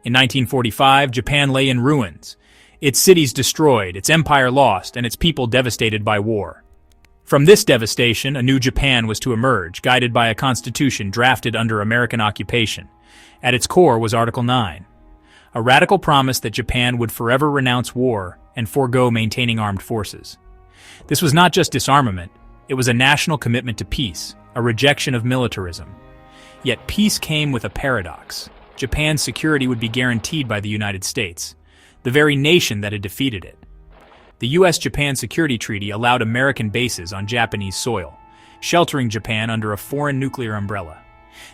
In 1945, Japan lay in ruins, its cities destroyed, its empire lost, and its people devastated by war. From this devastation, a new Japan was to emerge, guided by a constitution drafted under American occupation. At its core was Article 9, a radical promise that Japan would forever renounce war and forego maintaining armed forces. This was not just disarmament, it was a national commitment to peace, a rejection of militarism. Yet peace came with a paradox. Japan's security would be guaranteed by the United States, the very nation that had defeated it. The U.S.-Japan Security Treaty allowed American bases on Japanese soil, sheltering Japan under a foreign nuclear umbrella.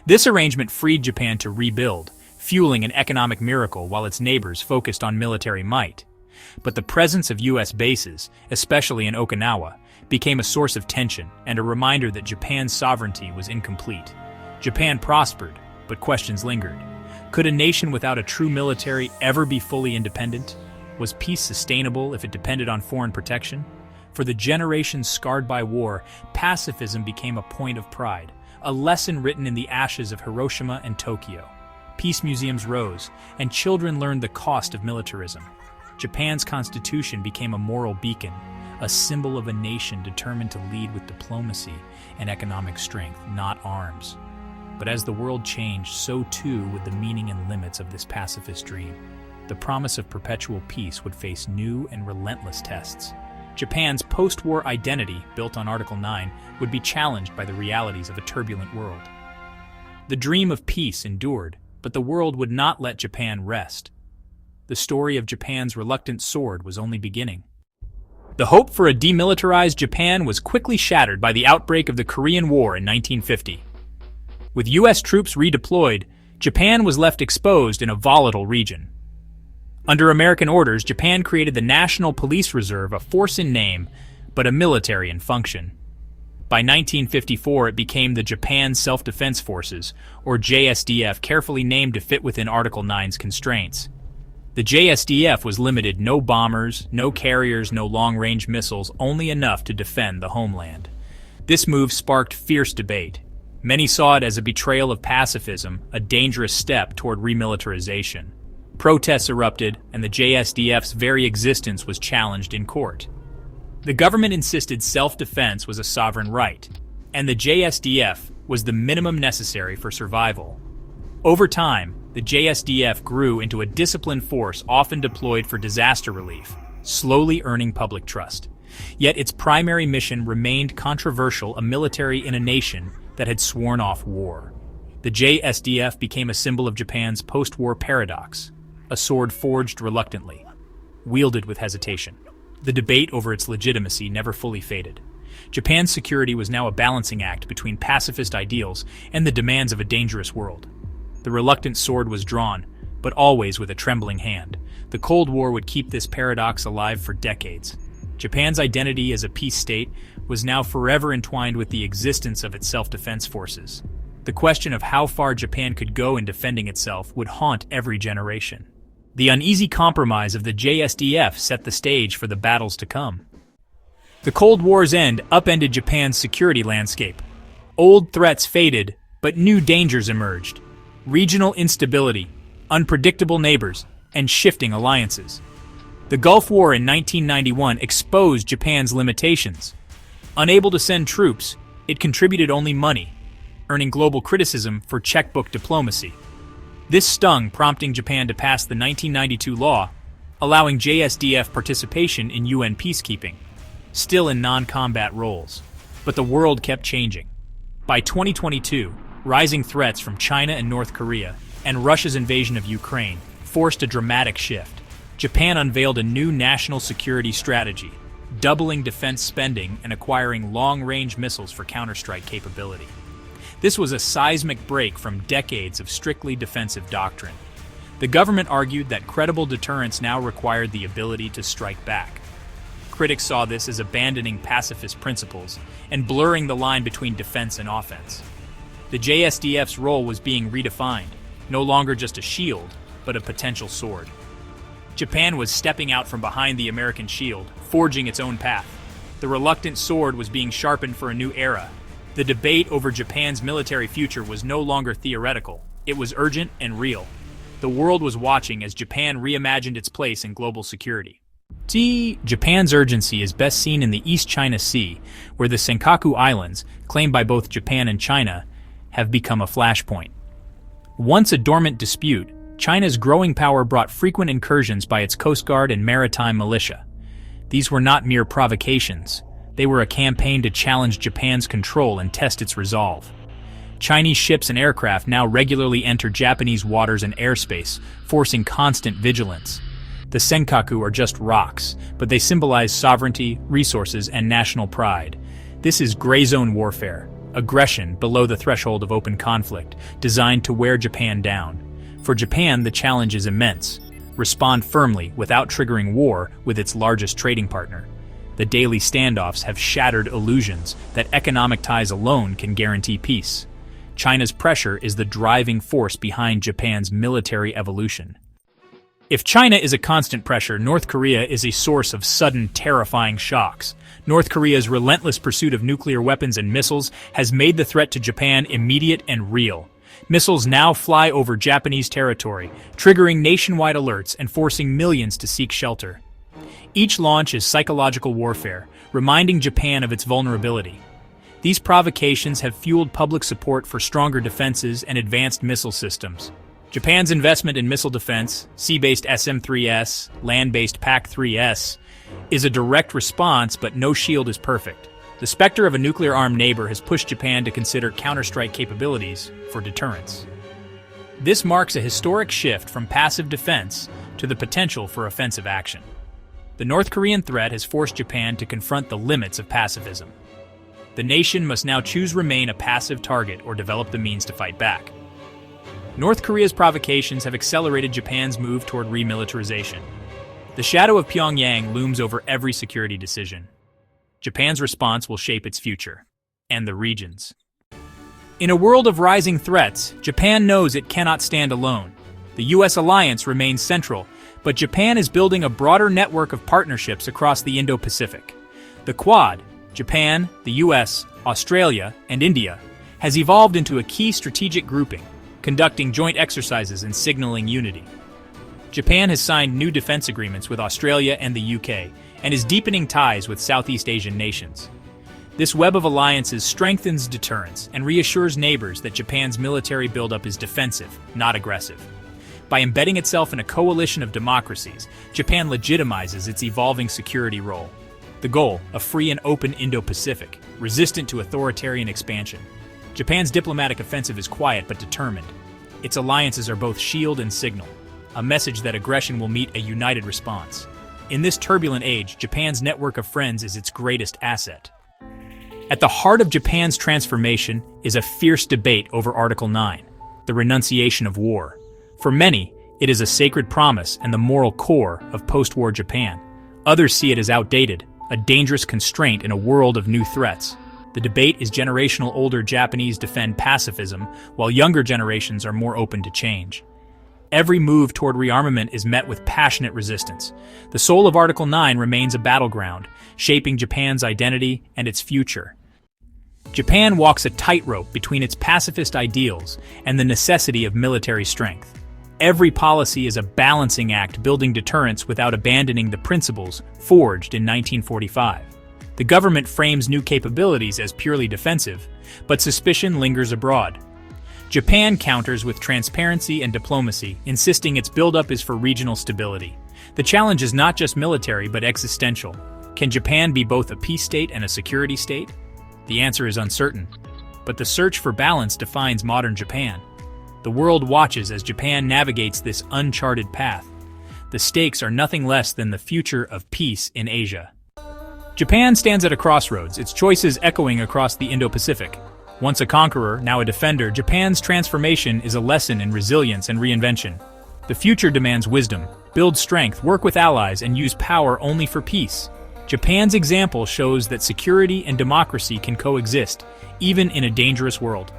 This arrangement freed Japan to rebuild, fueling an economic miracle while its neighbors focused on military might. But the presence of U.S. bases, especially in Okinawa, became a source of tension and a reminder that Japan's sovereignty was incomplete. Japan prospered, but questions lingered. Could a nation without a true military ever be fully independent? Was peace sustainable if it depended on foreign protection? For the generations scarred by war, pacifism became a point of pride, a lesson written in the ashes of Hiroshima and Tokyo. Peace museums rose, and children learned the cost of militarism. Japan's constitution became a moral beacon, a symbol of a nation determined to lead with diplomacy and economic strength, not arms. But as the world changed, so too would the meaning and limits of this pacifist dream. The promise of perpetual peace would face new and relentless tests. Japan's post-war identity, built on Article 9, would be challenged by the realities of a turbulent world. The dream of peace endured, but the world would not let Japan rest. The story of Japan's reluctant sword was only beginning. The hope for a demilitarized Japan was quickly shattered by the outbreak of the Korean War in 1950. With U.S. troops redeployed, Japan was left exposed in a volatile region. Under American orders, Japan created the National Police Reserve, a force in name, but a military in function. By 1954, it became the Japan Self-Defense Forces, or JSDF, carefully named to fit within Article 9's constraints. The JSDF was limited: no bombers, no carriers, no long-range missiles, only enough to defend the homeland. This move sparked fierce debate. Many saw it as a betrayal of pacifism, a dangerous step toward remilitarization. Protests erupted, and the JSDF's very existence was challenged in court. The government insisted self-defense was a sovereign right, and the JSDF was the minimum necessary for survival. Over time, the JSDF grew into a disciplined force often deployed for disaster relief, slowly earning public trust. Yet its primary mission remained controversial: a military in a nation that had sworn off war. The JSDF became a symbol of Japan's post-war paradox, a sword forged reluctantly, wielded with hesitation. The debate over its legitimacy never fully faded. Japan's security was now a balancing act between pacifist ideals and the demands of a dangerous world. The reluctant sword was drawn, but always with a trembling hand. The Cold War would keep this paradox alive for decades. Japan's identity as a peace state was now forever entwined with the existence of its self-defense forces. The question of how far Japan could go in defending itself would haunt every generation. The uneasy compromise of the JSDF set the stage for the battles to come. The Cold War's end upended Japan's security landscape. Old threats faded, but new dangers emerged. Regional instability, unpredictable neighbors, and shifting alliances. The Gulf War in 1991 exposed Japan's limitations. Unable to send troops, it contributed only money, earning global criticism for checkbook diplomacy. This stung, prompting Japan to pass the 1992 law, allowing JSDF participation in UN peacekeeping, still in non-combat roles. But the world kept changing. By 2022, rising threats from China and North Korea, and Russia's invasion of Ukraine, forced a dramatic shift. Japan unveiled a new national security strategy, doubling defense spending and acquiring long-range missiles for counterstrike capability. This was a seismic break from decades of strictly defensive doctrine. The government argued that credible deterrence now required the ability to strike back. Critics saw this as abandoning pacifist principles and blurring the line between defense and offense. The JSDF's role was being redefined, no longer just a shield, but a potential sword. Japan was stepping out from behind the American shield, forging its own path. The reluctant sword was being sharpened for a new era. The debate over Japan's military future was no longer theoretical. It was urgent and real. The world was watching as Japan reimagined its place in global security. Japan's urgency is best seen in the East China Sea, where the Senkaku Islands, claimed by both Japan and China, have become a flashpoint. Once a dormant dispute, China's growing power brought frequent incursions by its Coast Guard and maritime militia. These were not mere provocations. They were a campaign to challenge Japan's control and test its resolve. Chinese ships and aircraft now regularly enter Japanese waters and airspace, forcing constant vigilance. The Senkaku are just rocks, but they symbolize sovereignty, resources, and national pride. This is gray zone warfare, aggression below the threshold of open conflict, designed to wear Japan down. For Japan, the challenge is immense. Respond firmly without triggering war with its largest trading partner. The daily standoffs have shattered illusions that economic ties alone can guarantee peace. China's pressure is the driving force behind Japan's military evolution. If China is a constant pressure, North Korea is a source of sudden, terrifying shocks. North Korea's relentless pursuit of nuclear weapons and missiles has made the threat to Japan immediate and real. Missiles now fly over Japanese territory, triggering nationwide alerts and forcing millions to seek shelter. Each launch is psychological warfare, reminding Japan of its vulnerability. These provocations have fueled public support for stronger defenses and advanced missile systems. Japan's investment in missile defense, sea-based SM-3S, land-based PAC-3S, is a direct response, but no shield is perfect. The specter of a nuclear-armed neighbor has pushed Japan to consider counter-strike capabilities for deterrence. This marks a historic shift from passive defense to the potential for offensive action. The North Korean threat has forced Japan to confront the limits of pacifism. The nation must now choose remain a passive target or develop the means to fight back. North Korea's provocations have accelerated Japan's move toward remilitarization. The shadow of Pyongyang looms over every security decision. Japan's response will shape its future, and the region's. In a world of rising threats, Japan knows it cannot stand alone. The U.S. alliance remains central, but Japan is building a broader network of partnerships across the Indo-Pacific. The Quad, Japan, the U.S., Australia, and India, has evolved into a key strategic grouping, conducting joint exercises and signaling unity. Japan has signed new defense agreements with Australia and the UK, and is deepening ties with Southeast Asian nations. This web of alliances strengthens deterrence and reassures neighbors that Japan's military buildup is defensive, not aggressive. By embedding itself in a coalition of democracies, Japan legitimizes its evolving security role. The goal, a free and open Indo-Pacific, resistant to authoritarian expansion. Japan's diplomatic offensive is quiet but determined. Its alliances are both shield and signal, a message that aggression will meet a united response. In this turbulent age, Japan's network of friends is its greatest asset. At the heart of Japan's transformation is a fierce debate over Article 9, the renunciation of war. For many, it is a sacred promise and the moral core of post-war Japan. Others see it as outdated, a dangerous constraint in a world of new threats. The debate is generational. Older Japanese defend pacifism, while younger generations are more open to change. Every move toward rearmament is met with passionate resistance. The soul of Article 9 remains a battleground, shaping Japan's identity and its future. Japan walks a tightrope between its pacifist ideals and the necessity of military strength. Every policy is a balancing act, building deterrence without abandoning the principles forged in 1945. The government frames new capabilities as purely defensive, but suspicion lingers abroad. Japan counters with transparency and diplomacy, insisting its buildup is for regional stability. The challenge is not just military but existential. Can Japan be both a peace state and a security state? The answer is uncertain, but the search for balance defines modern Japan. The world watches as Japan navigates this uncharted path. The stakes are nothing less than the future of peace in Asia. Japan stands at a crossroads, its choices echoing across the Indo-Pacific. Once a conqueror, now a defender, Japan's transformation is a lesson in resilience and reinvention. The future demands wisdom, build strength, work with allies, and use power only for peace. Japan's example shows that security and democracy can coexist, even in a dangerous world.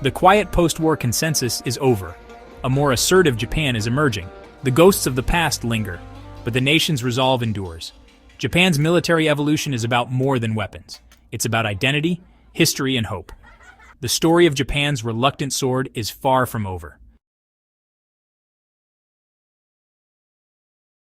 The quiet post-war consensus is over. A more assertive Japan is emerging. The ghosts of the past linger, but the nation's resolve endures. Japan's military evolution is about more than weapons. It's about identity, history, and hope. The story of Japan's reluctant sword is far from over.